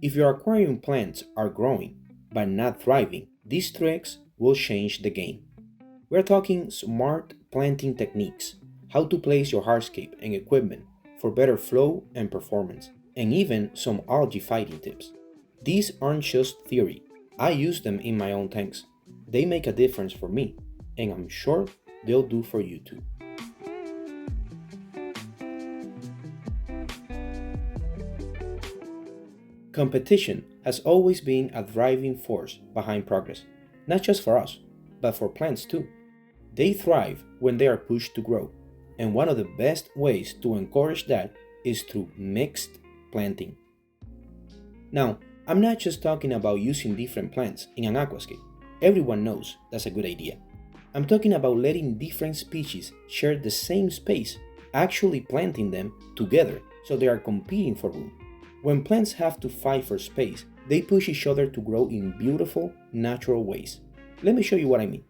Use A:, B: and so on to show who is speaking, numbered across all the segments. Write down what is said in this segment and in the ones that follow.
A: If your aquarium plants are growing but not thriving, these tricks will change the game. We're talking smart planting techniques, how to place your hardscape and equipment for better flow and performance, and even some algae fighting tips. These aren't just theory. I use them in my own tanks. They make a difference for me, and I'm sure they'll do for you too. Competition has always been a driving force behind progress, not just for us, but for plants too. They thrive when they are pushed to grow, and one of the best ways to encourage that is through mixed planting. Now, I'm not just talking about using different plants in an aquascape. Everyone knows that's a good idea. I'm talking about letting different species share the same space, actually planting them together so they are competing for room. When plants have to fight for space, they push each other to grow in beautiful, natural ways. Let me show you what I mean.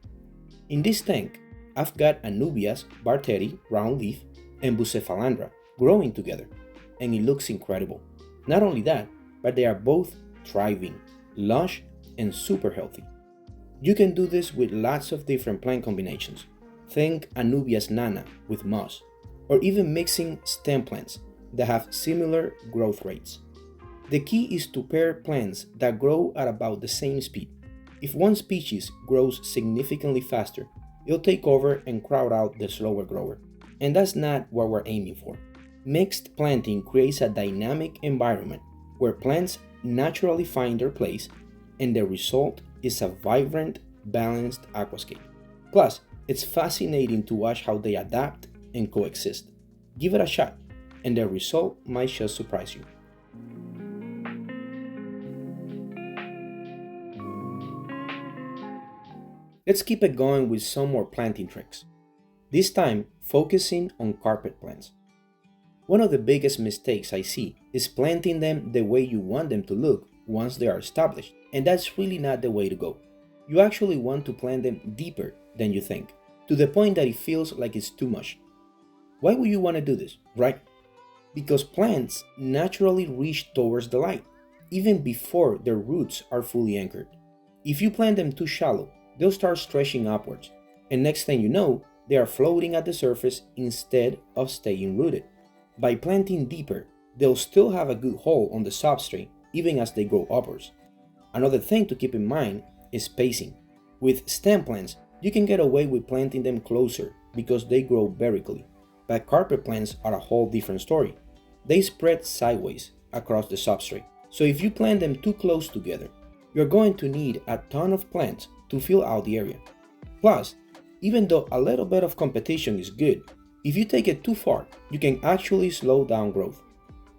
A: In this tank, I've got Anubias, Barteri, roundleaf, and Bucephalandra growing together, and it looks incredible. Not only that, but they are both thriving, lush, and super healthy. You can do this with lots of different plant combinations. Think Anubias nana with moss, or even mixing stem plants that have similar growth rates. The key is to pair plants that grow at about the same speed. If one species grows significantly faster, it'll take over and crowd out the slower grower. And that's not what we're aiming for. Mixed planting creates a dynamic environment where plants naturally find their place, and the result is a vibrant, balanced aquascape. Plus, it's fascinating to watch how they adapt and coexist. Give it a shot, and the result might just surprise you. Let's keep it going with some more planting tricks. This time, focusing on carpet plants. One of the biggest mistakes I see is planting them the way you want them to look once they are established, and that's really not the way to go. You actually want to plant them deeper than you think, to the point that it feels like it's too much. Why would you want to do this, right? Because plants naturally reach towards the light, even before their roots are fully anchored. If you plant them too shallow, they'll start stretching upwards, and next thing you know, they are floating at the surface instead of staying rooted. By planting deeper, they'll still have a good hold on the substrate even as they grow upwards. Another thing to keep in mind is spacing. With stem plants, you can get away with planting them closer because they grow vertically, but carpet plants are a whole different story. They spread sideways across the substrate, so if you plant them too close together, you're going to need a ton of plants to fill out the area. Plus, even though a little bit of competition is good, if you take it too far, you can actually slow down growth.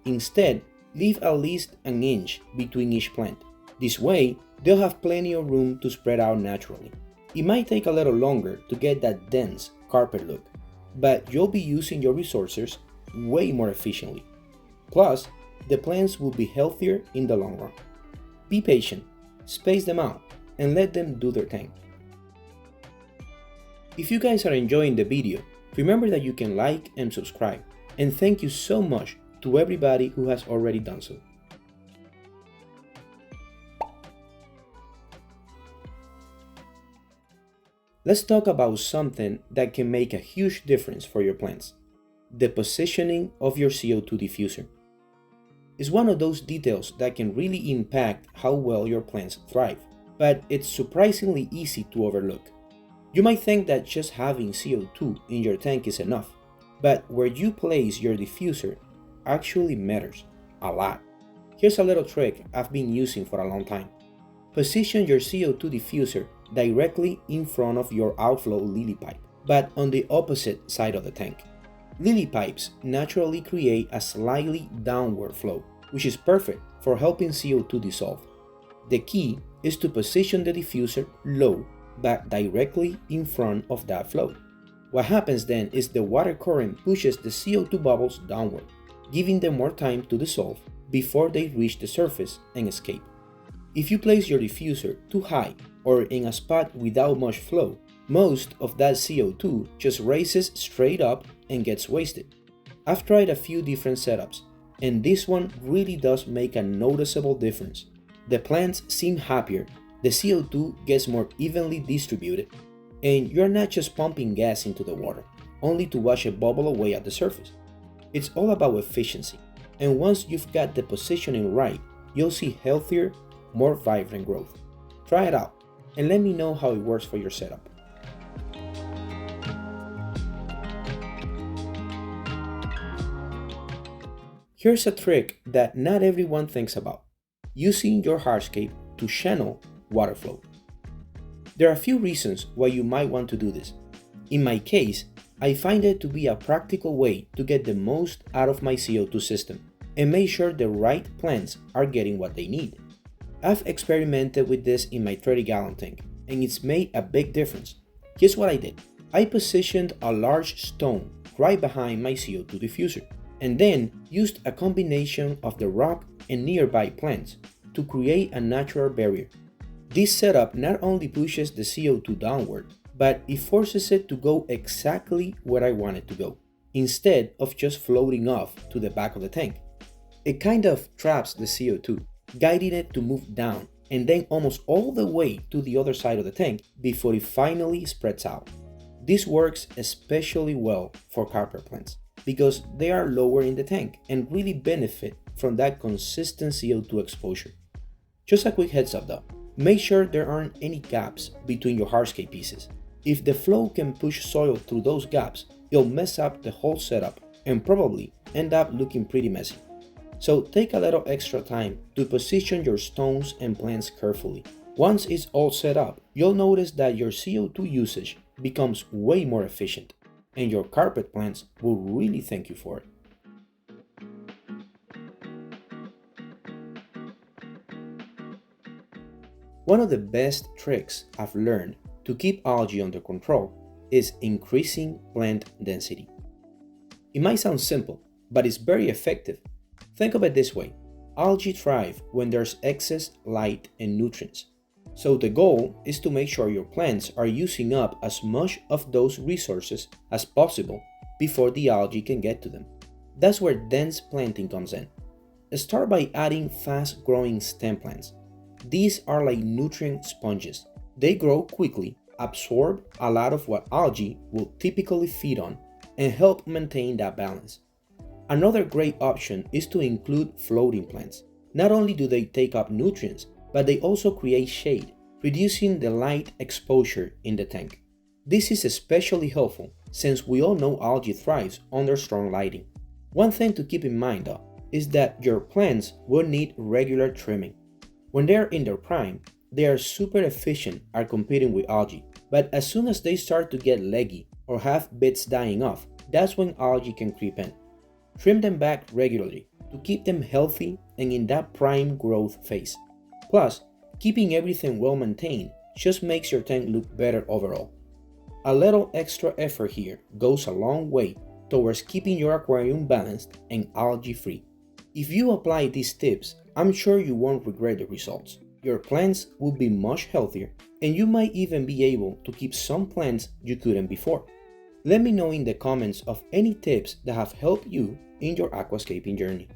A: Instead, leave at least an inch between each plant. This way, they'll have plenty of room to spread out naturally. It might take a little longer to get that dense carpet look, but you'll be using your resources way more efficiently. Plus, the plants will be healthier in the long run. Be patient, space them out, and let them do their thing. If you guys are enjoying the video, remember that you can like and subscribe, and thank you so much to everybody who has already done so. Let's talk about something that can make a huge difference for your plants: the positioning of your CO2 diffuser. It's one of those details that can really impact how well your plants thrive, but it's surprisingly easy to overlook. You might think that just having CO2 in your tank is enough, but where you place your diffuser actually matters a lot. Here's a little trick I've been using for a long time. Position your CO2 diffuser directly in front of your outflow lily pipe, but on the opposite side of the tank. Lily pipes naturally create a slightly downward flow, which is perfect for helping CO2 dissolve. The key is to position the diffuser low but directly in front of that flow. What happens then is the water current pushes the CO2 bubbles downward, giving them more time to dissolve before they reach the surface and escape. If you place your diffuser too high or in a spot without much flow, most of that CO2 just races straight up and gets wasted. I've tried a few different setups, and this one really does make a noticeable difference. The plants seem happier, the CO2 gets more evenly distributed, and you're not just pumping gas into the water, only to watch it bubble away at the surface. It's all about efficiency, and once you've got the positioning right, you'll see healthier, more vibrant growth. Try it out, and let me know how it works for your setup. Here's a trick that not everyone thinks about: using your hardscape to channel water flow. There are a few reasons why you might want to do this. In my case, I find it to be a practical way to get the most out of my CO2 system and make sure the right plants are getting what they need. I've experimented with this in my 30-gallon tank, and it's made a big difference. Here's what I did. I positioned a large stone right behind my CO2 diffuser, and then used a combination of the rock and nearby plants to create a natural barrier. This setup not only pushes the CO2 downward, but it forces it to go exactly where I want it to go, instead of just floating off to the back of the tank. It kind of traps the CO2, guiding it to move down and then almost all the way to the other side of the tank before it finally spreads out. This works especially well for carpet plants because they are lower in the tank and really benefit from that consistent CO2 exposure. Just a quick heads up though, make sure there aren't any gaps between your hardscape pieces. If the flow can push soil through those gaps, it'll mess up the whole setup and probably end up looking pretty messy. So take a little extra time to position your stones and plants carefully. Once it's all set up, you'll notice that your CO2 usage becomes way more efficient, and your carpet plants will really thank you for it. One of the best tricks I've learned to keep algae under control is increasing plant density. It might sound simple, but it's very effective. Think of it this way: algae thrive when there's excess light and nutrients. So the goal is to make sure your plants are using up as much of those resources as possible before the algae can get to them. That's where dense planting comes in. Start by adding fast-growing stem plants. These are like nutrient sponges. They grow quickly, absorb a lot of what algae will typically feed on, and help maintain that balance. Another great option is to include floating plants. Not only do they take up nutrients, but they also create shade, reducing the light exposure in the tank. This is especially helpful since we all know algae thrives under strong lighting. One thing to keep in mind though is that your plants will need regular trimming. When they are in their prime, they are super efficient at competing with algae, but as soon as they start to get leggy or have bits dying off, that's when algae can creep in. Trim them back regularly to keep them healthy and in that prime growth phase. Plus, keeping everything well maintained just makes your tank look better overall. A little extra effort here goes a long way towards keeping your aquarium balanced and algae free. If you apply these tips, I'm sure you won't regret the results. Your plants will be much healthier, and you might even be able to keep some plants you couldn't before. Let me know in the comments of any tips that have helped you in your aquascaping journey.